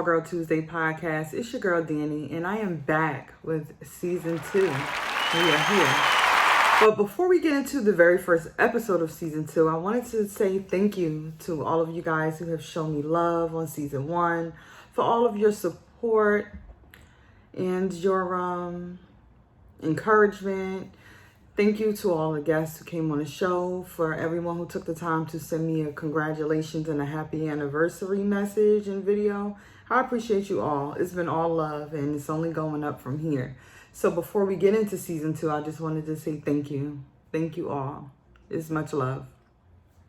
All Girl Tuesday podcast. It's your girl Danny, and I am back with season 2. We are here. But before we get into the very first episode of season 2, I wanted to say thank you to all of you guys who have shown me love on season 1, for all of your support and your encouragement. Thank you to all the guests who came on the show, for everyone who took the time to send me a congratulations and a happy anniversary message and video. I appreciate you all. It's been all love, and it's only going up from here. So before we get into season 2, I just wanted to say thank you. Thank you all. It's much love.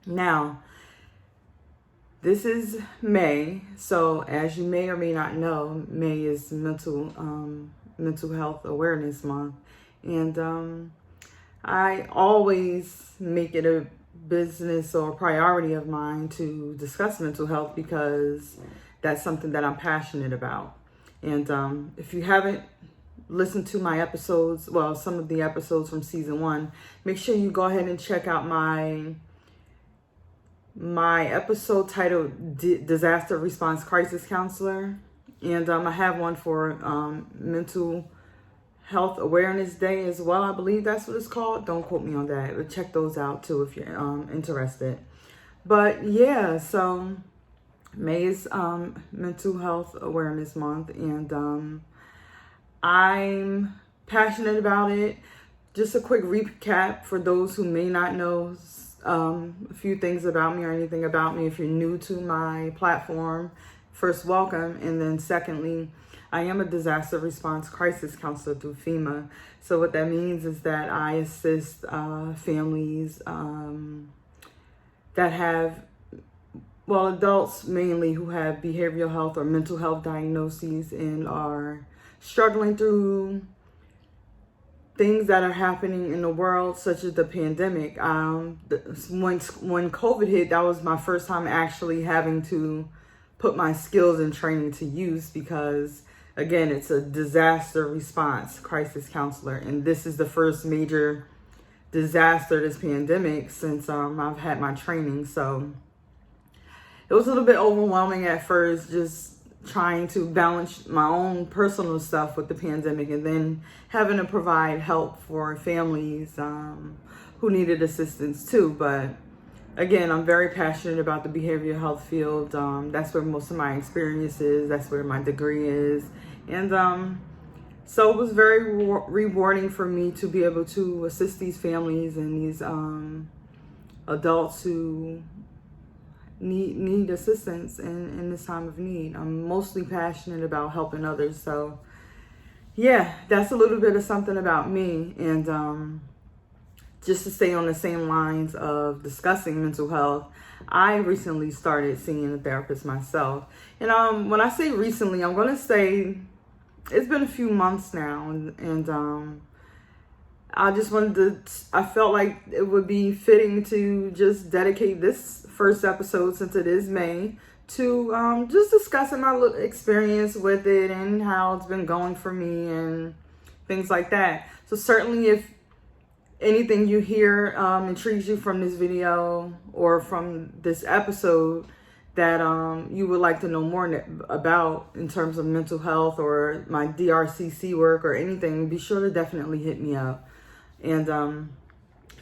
Now, this is May. So as you may or may not know, May is mental health awareness month. And I always make it a business or priority of mine to discuss mental health because that's something that I'm passionate about. And if you haven't listened to my episodes, well, some of the episodes from season 1, make sure you go ahead and check out my episode titled Disaster Response Crisis Counselor. And I have one for Mental Health Awareness Day as well. I believe that's what it's called. Don't quote me on that, but check those out too if you're interested. But yeah, so May is Mental Health Awareness Month, and I'm passionate about it. Just a quick recap for those who may not know a few things about me or anything about me. If you're new to my platform, first, welcome. And then secondly, I am a disaster response crisis counselor through FEMA. So what that means is that I assist families that have, well, adults mainly who have behavioral health or mental health diagnoses and are struggling through things that are happening in the world, such as the pandemic. When COVID hit, that was my first time actually having to put my skills and training to use because, again, it's a disaster response crisis counselor. And this is the first major disaster, this pandemic, since I've had my training. So it was a little bit overwhelming at first, just trying to balance my own personal stuff with the pandemic and then having to provide help for families who needed assistance too. But again, I'm very passionate about the behavioral health field. That's where most of my experience is. That's where my degree is. And so it was very rewarding for me to be able to assist these families and these adults who need assistance in this time of need. I'm mostly passionate about helping others. So yeah, that's a little bit of something about me. And just to stay on the same lines of discussing mental health, I recently started seeing a therapist myself. And when I say recently, I'm going to say it's been a few months now. And I just I felt like it would be fitting to just dedicate this first episode, since it is May, to just discussing my experience with it and how it's been going for me and things like that. So certainly if anything you hear intrigues you from this video or from this episode that you would like to know more about in terms of mental health or my DRCC work or anything, be sure to definitely hit me up. And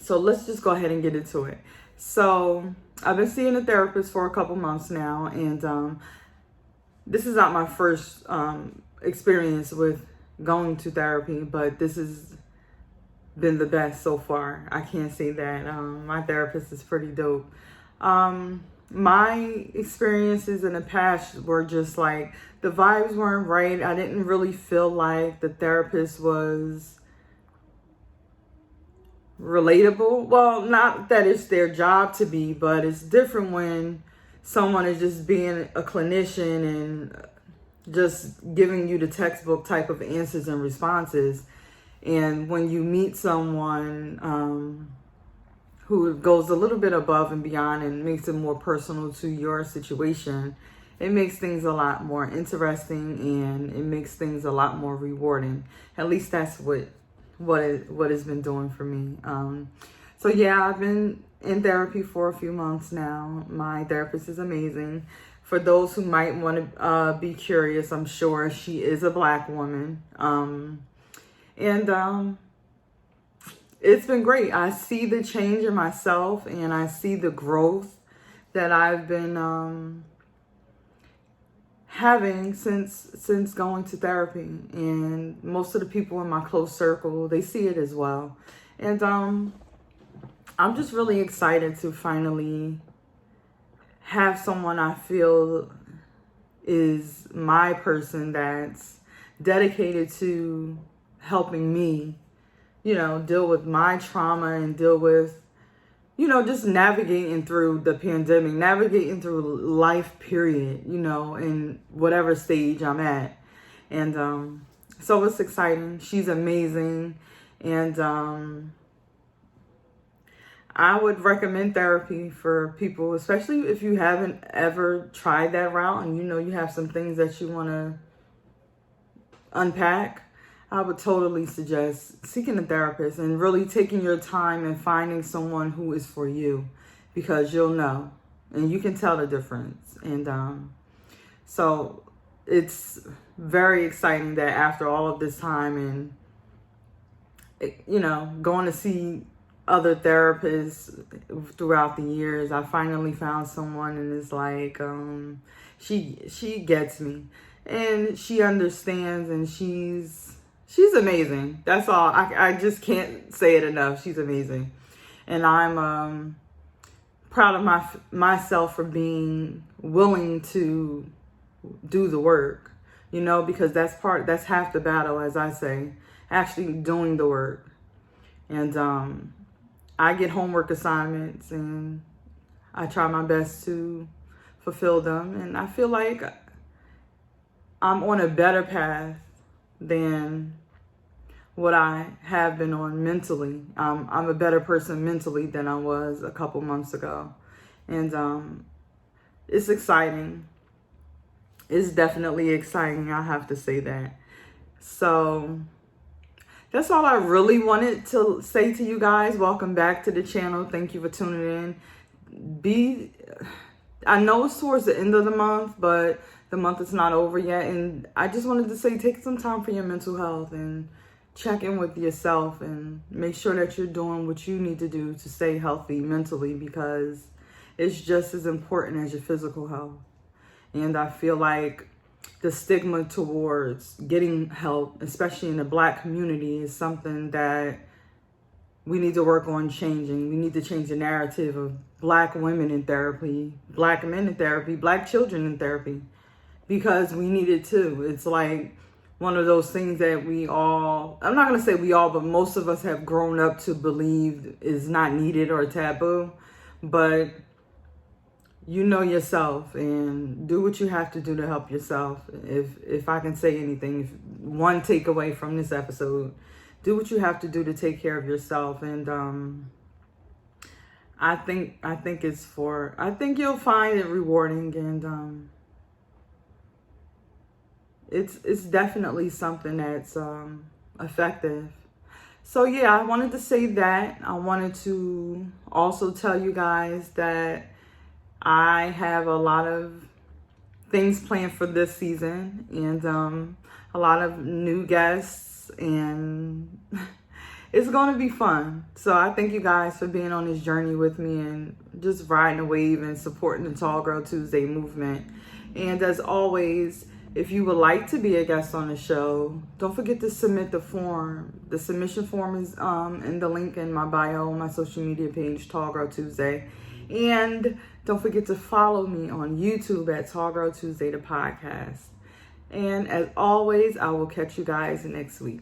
so let's just go ahead and get into it. So I've been seeing a therapist for a couple months now, and this is not my first experience with going to therapy, but this has been the best so far. I can't say that. My therapist is pretty dope. My experiences in the past were just like, the vibes weren't right. I didn't really feel like the therapist was relatable. Well, not that it's their job to be, but it's different when someone is just being a clinician and just giving you the textbook type of answers and responses. And when you meet someone who goes a little bit above and beyond and makes it more personal to your situation, it makes things a lot more interesting and it makes things a lot more rewarding. At least that's what it's been doing for me. So yeah, I've been in therapy for a few months now. My therapist is amazing. For those who might want to be curious, I'm sure she is a Black woman. It's been great. I see the change in myself, and I see the growth that I've been having since going to therapy. And most of the people in my close circle, they see it as well. And I'm just really excited to finally have someone I feel is my person that's dedicated to helping me, deal with my trauma and deal with, just navigating through the pandemic, navigating through life, period, in whatever stage I'm at. And so it's exciting. She's amazing. And I would recommend therapy for people, especially if you haven't ever tried that route and you have some things that you want to unpack. I would totally suggest seeking a therapist and really taking your time and finding someone who is for you, because you'll know and you can tell the difference. And so it's very exciting that after all of this time and, going to see other therapists throughout the years, I finally found someone, and it's like, she gets me and she understands, and she's amazing. That's all. I just can't say it enough. She's amazing. And I'm proud of myself for being willing to do the work, because that's half the battle, as I say, actually doing the work. And I get homework assignments and I try my best to fulfill them. And I feel like I'm on a better path than what I have been on mentally. I'm a better person mentally than I was a couple months ago. And it's exciting. It's definitely exciting. I have to say that. So that's all I really wanted to say to you guys. Welcome back to the channel. Thank you for tuning in. I know it's towards the end of the month, but the month is not over yet. And I just wanted to say, take some time for your mental health and check in with yourself and make sure that you're doing what you need to do to stay healthy mentally, because it's just as important as your physical health. And I feel like the stigma towards getting help, especially in the Black community, is something that we need to work on changing. We need to change the narrative of Black women in therapy, Black men in therapy, Black children in therapy, because we need it too. It's like one of those things that we all, I'm not going to say we all, but most of us have grown up to believe is not needed or taboo. But you know yourself, and do what you have to do to help yourself. If I can say anything, one takeaway from this episode, do what you have to do to take care of yourself. And I think you'll find it rewarding, and it's definitely something that's effective. So yeah, I wanted to say that. I wanted to also tell you guys that I have a lot of things planned for this season, and a lot of new guests, and it's going to be fun. So I thank you guys for being on this journey with me and just riding a wave and supporting the Tall Girl Tuesday movement. And as always, if you would like to be a guest on the show, don't forget to submit the form. The submission form is in the link in my bio on my social media page, Tall Girl Tuesday. And don't forget to follow me on YouTube at Tall Girl Tuesday, the podcast. And as always, I will catch you guys next week.